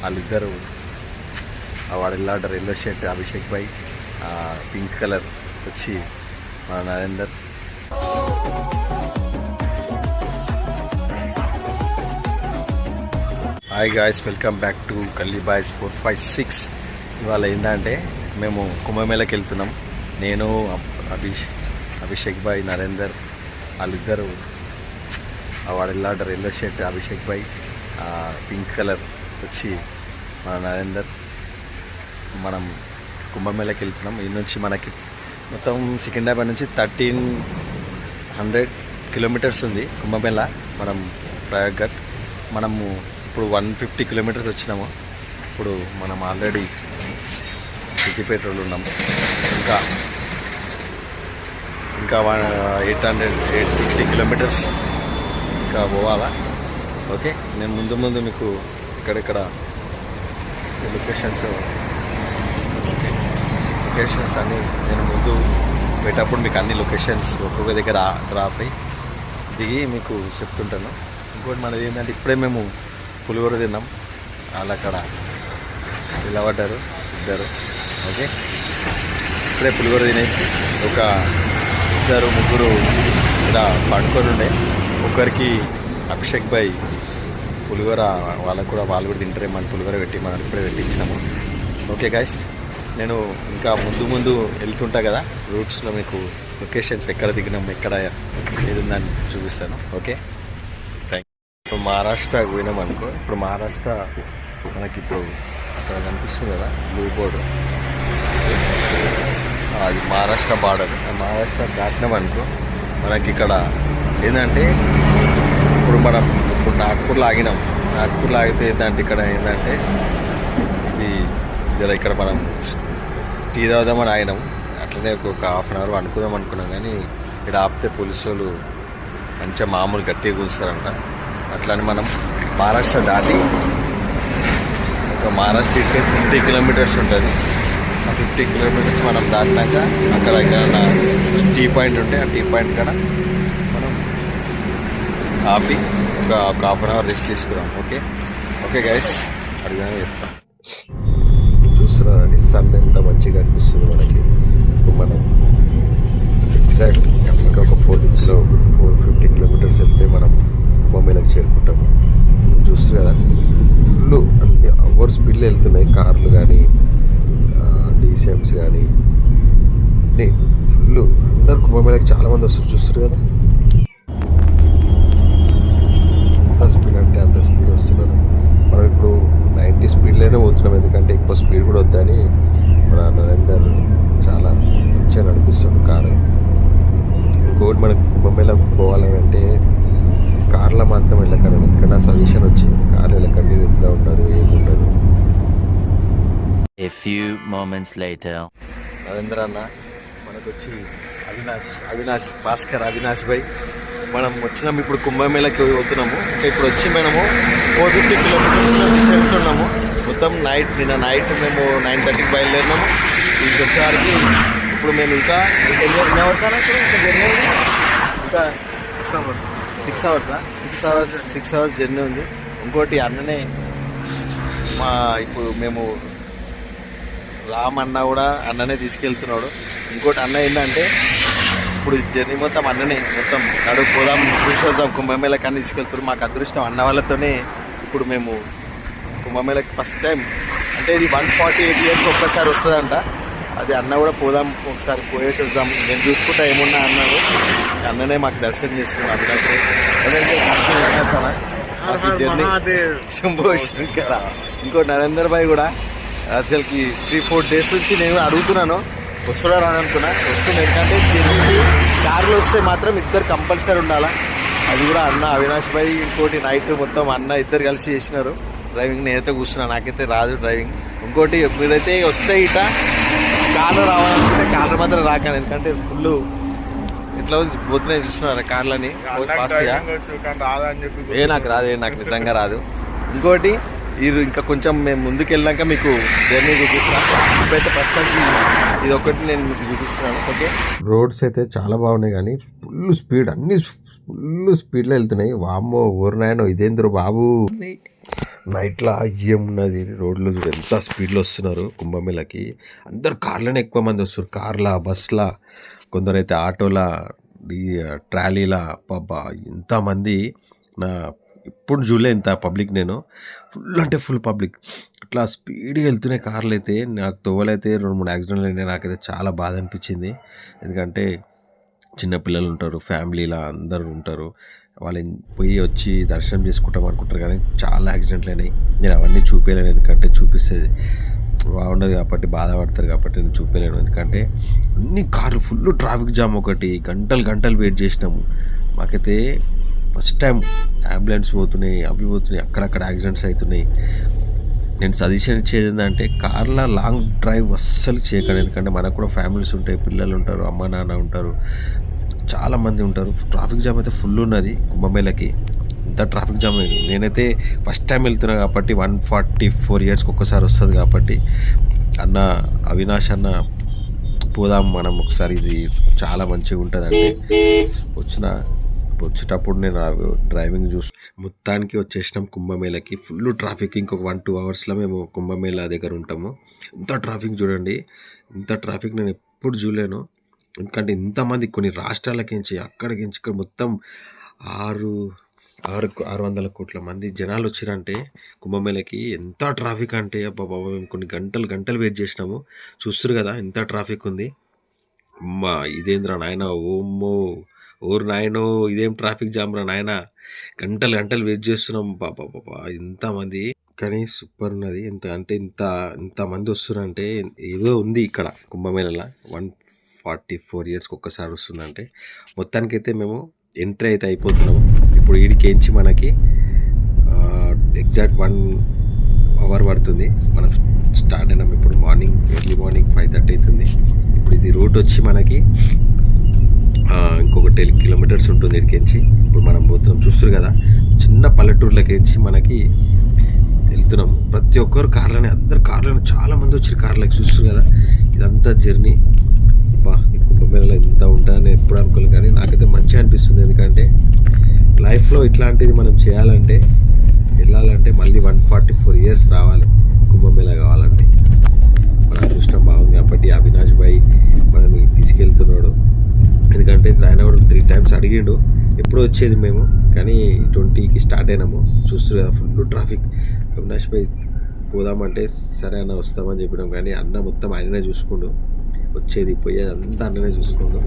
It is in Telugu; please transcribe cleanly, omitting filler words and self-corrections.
వాళ్ళిద్దరు వాడిల్లాడర్ ఎల్లో షర్ట్ అభిషేక్ భాయ్, పింక్ కలర్ వచ్చి మన Narender. Hi guys, welcome back to గల్లీ బాయ్స్ 456. ఇవాళ ఏంటంటే మేము కుంభమేళకి వెళ్తున్నాం. నేను అభిషేక్ భాయ్, నరేందర్ వాళ్ళిద్దరు వాడిల్లాడర్ ఎల్లో షర్ట్ అభిషేక్ భాయ్, పింక్ కలర్ వచ్చి మన నరేందర్. మనం కుంభమేళకి వెళ్తున్నాం. ఈ నుంచి మనకి మొత్తం సికింద్రాబాద్ నుంచి 1300 కిలోమీటర్స్ ఉంది కుంభమేళ. మనం ప్రయాగ్ఘాట్ మనము ఇప్పుడు 150 కిలోమీటర్స్ వచ్చినాము. ఇప్పుడు మనం ఆల్రెడీ సిద్దిపేటలో ఉన్నాము. ఇంకా 850 కిలోమీటర్స్ ఇంకా పోవాలా. ఓకే, నేను ముందు మీకు ఇక్కడిక్కడ లొకేషన్స్ అన్నీ నేను ముందు పెట్టేటప్పుడు మీకు అన్ని లొకేషన్స్ ఒక్కొక్క దగ్గర డ్రాప్ అయ్యి దిగి మీకు చెప్తుంటాను. ఇంకోటి మనది ఏంటంటే ఇప్పుడే మేము పులిహోర తిన్నాం. వాళ్ళు అక్కడ నిలబడ్డారు ఇద్దరు. ఓకే, ఇప్పుడే పులిహోర తినేసి ఒక 2-3 ఇలా పడుకొని ఉండే. ఒకరికి అభిషేక్ భాయ్ పులిహోర వాళ్ళు కూడా తింటారేమని పులిహోర పెట్టి మనం ఇప్పుడే పెట్టించాము. ఓకే గైస్, నేను ఇంకా ముందు వెళ్తుంటా కదా, రూట్స్లో మీకు లొకేషన్స్ ఎక్కడ దిగినాం, ఎక్కడ ఏది ఉందని చూపిస్తాను. Okay, thank you. ఇప్పుడు మహారాష్ట్రకు పోయినాం అనుకో. ఇప్పుడు మహారాష్ట్ర మనకి ఇప్పుడు అక్కడ కనిపిస్తుంది కదా బ్లూ బోర్డు, అది మహారాష్ట్ర బార్డర్. మహారాష్ట్ర దాటినాం అనుకో మనకి ఇక్కడ ఏంటంటే ఇప్పుడు నాగ్పూర్లో ఆగినాం. నాగ్పూర్లో ఆగితే ఏంటంటే ఇక్కడ ఏంటంటే ఇది ఇక్కడ మనం టీ తాగుదామని ఆగినాం. అట్లనే ఒక హాఫ్ అన్ అవర్ అనుకున్నాం కానీ ఇక్కడ ఆపితే పోలీసు వాళ్ళు మంచిగా మామూలు గట్టిగా కూల్స్తారంట. అట్లని మనం మహారాష్ట్ర దాటి ఒక మహారాష్ట్ర 50 కిలోమీటర్స్ ఉంటుంది. ఆ 50 కిలోమీటర్స్ మనం దాటినాక అక్కడ ఎక్కడైనా టీ పాయింట్ ఉంటే ఆ టీ పాయింట్ కాడ మనం ఆపి ఒక హాఫ్ అన్ అవర్ రెస్ట్ తీసుకున్నాం. ఓకే గైస్, అడిగినా చెప్తాం. చూస్తున్నారండి సన్ ఎంత మంచిగా అనిపిస్తుంది మనకి. ఇప్పుడు మనం ఎగ్జాక్ట్ ఇంకా ఒక 450 కిలోమీటర్స్ వెళ్తే మనం కుంభమేళకి చేరుకుంటాము. చూస్తారు కదా, ఫుల్ అన్ని ఓవర్ స్పీడ్లో వెళ్తున్నాయి కార్లు కానీ డీసీఎంస్ కానీ ఫుల్. అందరు కుంభమేళకి చాలామంది వస్తారు, చూస్తారు కదా. ఎంత స్పీడ్ అంటే అంత స్పీడ్ వస్తున్నారు. మనం ఇప్పుడు 90 స్పీడ్లోనే పోతున్నాం, ఎందుకంటే ఎక్కువ స్పీడ్ కూడా వద్దని మన నరేందర్ చాలా మంచిగా నడిపిస్తాడు కారు. ఇంకోటి మనకు కుంభమేళకు పోవాలని అంటే కార్లో మాత్రం వెళ్ళకండి, ఎందుకంటే ఆ సజెషన్ వచ్చి కార్లో వెళ్ళకండి, నిద్ర ఉండదు, ఏమి ఉండదు. నరేంద్ర అన్న మనకు వచ్చి అవినాష్ భాయ్ మనం వచ్చినాము. ఇప్పుడు కుంభమేళకి పోతున్నాము. ఇంకా ఇప్పుడు వచ్చి మనము 450 కిలోమీటర్స్ నుంచి వెళ్తున్నాము. మొత్తం నిన్న నైట్ మేము 9:30కి బయలుదేరినాము. ఇంటికి వచ్చేవారికి ఇప్పుడు మేము ఇంకా 6 అవర్స్ జర్నీ ఉంది. ఇంకోటి అన్ననే ఇప్పుడు మేము రామ్ అన్న కూడా అన్ననే తీసుకెళ్తున్నాడు. ఇంకోటి అన్న ఏంటంటే ఇప్పుడు జర్నీ మొత్తం అన్ననే మొత్తం పోదాం చూసి వద్దాం కుంభమేళకి అన్ని తీసుకెళ్తారు. మాకు అదృష్టం అన్న వాళ్ళతోనే ఇప్పుడు మేము కుంభమేళకి ఫస్ట్ టైం అంటే ఇది 148 ఇయర్స్కి ఒక్కసారి వస్తుందంట. అది అన్న కూడా పోదాం ఒకసారి పోయేసి వద్దాం, నేను చూసుకుంటా ఏమున్నా అన్నాడు. అన్ననే మాకు దర్శనం చేస్తున్నాడు అవినాష్. జర్నీ శంభో శంకర. ఇంకో నరేందర్ భాయ్ కూడా అసలుకి 3-4 డేస్ నుంచి నేను అడుగుతున్నాను వస్తాడా అని అనుకున్నా. వస్తుంది, ఎందుకంటే జర్నీ కార్లు వస్తే మాత్రం ఇద్దరు కంపల్సరీ ఉండాలా. అది కూడా అన్న అవినాష్ భాయ్. ఇంకోటి నైట్ మొత్తం అన్న ఇద్దరు కలిసి చేసినారు డ్రైవింగ్. నేనైతే కూర్చున్నాను, నాకైతే రాదు డ్రైవింగ్. ఇంకోటి మీరైతే వస్తే ఇట కార్లు రావాలనుకుంటే కార్లు మాత్రం రాకండి, ఎందుకంటే ఫుల్ ఎట్లా పోతున్నాయి చూస్తున్నారు కార్లని ఫాస్ట్గా. నాకు నిజంగా రాదు. ఇంకోటి ఇంకా కొంచెం మేము ముందుకు వెళ్ళాక మీకు జర్నీ చూపిస్తాను. ఇప్పుడైతే ప్రస్తుతానికి ఇది ఒకటి నేను మీకు చూపిస్తున్నాను. ఓకే, రోడ్స్ అయితే చాలా బాగున్నాయి కానీ ఫుల్ స్పీడ్లో వెళ్తున్నాయి. వామ్మో ఊరినాయనో ఇదేంద్రు బాబు. నైట్లో ఏమున్నది రోడ్లు చూడు ఎంత స్పీడ్లో వస్తున్నారు కుంభమేళకి. అందరు కార్లోనే ఎక్కువ మంది వస్తారు, కార్లా, బస్లా, కొందరైతే ఆటోలా, ఈ ట్రాలీలా. పాపా ఇంతమంది నా ఇప్పుడు చూడలే ఇంత పబ్లిక్ నేను. ఫుల్ అంటే ఫుల్ పబ్లిక్. అట్లా స్పీడ్గా వెళ్తున్నాయి కార్లు అయితే. నాకు తోవలైతే 2-3 యాక్సిడెంట్లు అయినాయి. నాకైతే చాలా బాధ అనిపించింది. ఎందుకంటే చిన్నపిల్లలు ఉంటారు, ఫ్యామిలీలా అందరూ ఉంటారు. వాళ్ళని పోయి వచ్చి దర్శనం చేసుకుంటాం అనుకుంటారు, కానీ చాలా యాక్సిడెంట్లు అయినాయి. నేను అవన్నీ చూపించలేను, ఎందుకంటే చూపిస్తే బాగుండదు కాబట్టి, బాధపడతారు కాబట్టి నేను చూపించలేను. ఎందుకంటే అన్ని కార్లు ఫుల్ ట్రాఫిక్ జామ్, ఒకటి గంటలు గంటలు వెయిట్ చేసినాము. మాకైతే ఫస్ట్ టైం అంబులెన్స్ పోతున్నాయి, అవి పోతున్నాయి, అక్కడక్కడ యాక్సిడెంట్స్ అవుతున్నాయి. నేను సజెషన్ ఇచ్చేది ఏంటంటే కార్లో లాంగ్ డ్రైవ్ అస్సలు చేయకండి. ఎందుకంటే మనకు కూడా ఫ్యామిలీస్ ఉంటాయి, పిల్లలు ఉంటారు, అమ్మ నాన్న ఉంటారు, చాలామంది ఉంటారు. ట్రాఫిక్ జామ్ అయితే ఫుల్ ఉన్నది కుంభమేళకి. ఇంత ట్రాఫిక్ జామ్ నేనైతే ఫస్ట్ టైం వెళ్తున్నా కాబట్టి 144 ఇయర్స్కి ఒక్కసారి వస్తుంది కాబట్టి, అన్న అవినాష్ అన్న పోదాం మనం ఒకసారి, ఇది చాలా మంచిగా ఉంటుందంటే వచ్చేటప్పుడు నేను డ్రైవింగ్ చూసి మొత్తానికి వచ్చేసినాం కుంభమేళకి. Full traffic. ఇంకొక 1-2 అవర్స్లో మేము కుంభమేళ దగ్గర ఉంటాము. ఇంత ట్రాఫిక్ చూడండి, ఇంత ట్రాఫిక్ నేను ఎప్పుడు చూడలేను. ఎందుకంటే ఇంతమంది కొన్ని రాష్ట్రాలకించి అక్కడికించి ఇక్కడ మొత్తం 600 కోట్ల మంది జనాలు వచ్చిరంటే కుంభమేళకి. ఎంత ట్రాఫిక్ అంటే అబ్బా బాబా, మేము కొన్ని గంటలు గంటలు వెయిట్ చేసినాము. చూస్తారు కదా ఎంత ట్రాఫిక్ ఉంది. అమ్మా ఇదేంద్రా నాయన, ఓమ్మో ఓరు నాయనో, ఇదేం ట్రాఫిక్ జామ్ రా నాయన, గంటలు గంటలు వెయిట్ చేస్తున్నాం. బాబా బాబా ఇంతమంది. కానీ సూపర్ ఉన్నది. ఇంతమంది వస్తున్నారంటే ఏదో ఉంది ఇక్కడ కుంభమేళలో. 144 ఇయర్స్కి ఒక్కసారి వస్తుందంటే. మొత్తానికైతే మేము ఎంట్రీ అయితే అయిపోతున్నాము. ఇప్పుడు ఈడికేంచి మనకి ఎగ్జాక్ట్ 1 అవర్ పడుతుంది. మనం స్టార్ట్ అయినాం ఇప్పుడు ఎర్లీ మార్నింగ్ 5:30 అవుతుంది. ఇప్పుడు ఇది రూట్ వచ్చి మనకి ఇంకొక 10 కిలోమీటర్స్ ఉంటుంది ఇక్కడికించి. ఇప్పుడు మనం పోతున్నాం, చూస్తారు కదా చిన్న పల్లెటూర్లకించి మనకి వెళ్తున్నాం. ప్రతి ఒక్కరు కార్లోనే, అందరు కార్లోనే, చాలామంది వచ్చారు కార్లకి, చూస్తారు కదా ఇదంతా జర్నీ. బా ఈ కుంభమేళలో ఇంత ఉంటానని ఎప్పుడు అనుకోలేదు, కానీ నాకైతే మంచిగా అనిపిస్తుంది. ఎందుకంటే లైఫ్లో ఇట్లాంటిది మనం చేయాలంటే, వెళ్ళాలంటే మళ్ళీ 144 ఇయర్స్ రావాలి కుంభమేళ కావాలంటే. మన అదృష్టం బాగుంది కాబట్టి అవినాష్ భాయ్ మనని తీసుకెళ్తున్నాడు. ఎందుకంటే ఆయన కూడా 3 టైమ్స్ అడిగిండు ఎప్పుడు వచ్చేది మేము, కానీ 20కి స్టార్ట్ అయినాము. చూస్తారు కదా ఫుల్ ట్రాఫిక్. అవినాష్ భాయ్ పోదామంటే సరే అన్న వస్తామని చెప్పినాం, కానీ అన్న మొత్తం ఆయననే చూసుకుండు, వచ్చేది పోయేది అంతా అన్ననే చూసుకుండు.